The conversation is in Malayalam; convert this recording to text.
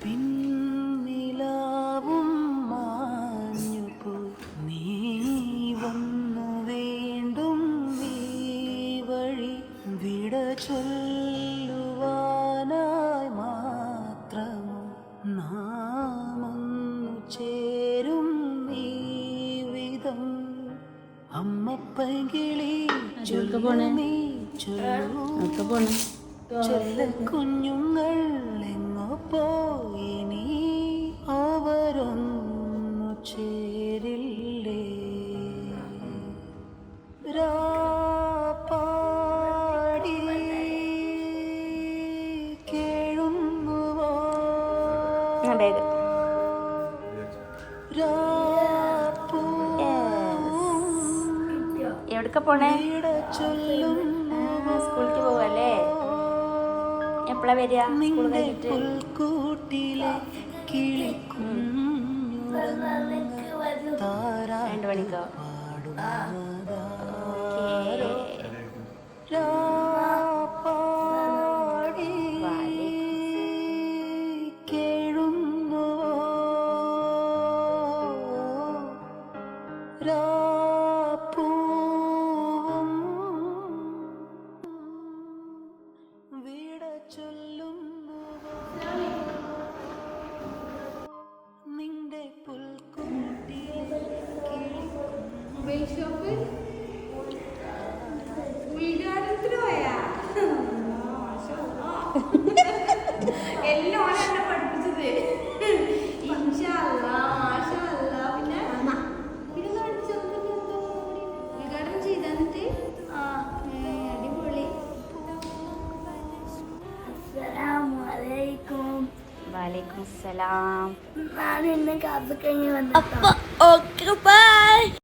പിന്നിലാവും മാഞ്ഞുപോയി നീ വന്നു വീണ്ടും ഈ വഴി വിട ചൊല്ലുവാനായി മാത്രമോ നാമൊന്നു ചേരും ഈ വിധം അമ്മപ്പകിളി ചൊല്ലുമീ ചൊല്ല കുഞ്ഞുങ്ങൾ എങ്ങോ പോയിനി അവരൊന്നു ചേരില്ലേ രാപ്പാടി കേഴുന്നുവോ എവിടക്ക പോണേ? സ്കൂളിലേക്ക് പോവല്ലേ? എപ്പോഴാ വരിക? സ്കൂൾ കഴിഞ്ഞിട്ട് പുൽക്കൂട്ടിലെ കിളിക്കുഞ്ഞുറങ്ങ 2 മണിക്കോ? രാപ്പാടി കേഴുന്നുവോ രാപ്പൂവും വിട ചൊല്ലുന്നുവോ നിന്റെ പുൽക്കൂട്ടിലെ എല്ലാം എന്നെ പഠിപ്പിച്ചത്. പിന്നെ ഉദ്ഘാടനം ചെയ്തിട്ട് അടിപൊളി. വലൈക്കും സലാം. ഞാൻ ഇന്ന് ക്ലാസ് കഴിഞ്ഞ് വന്നു. Okay bye.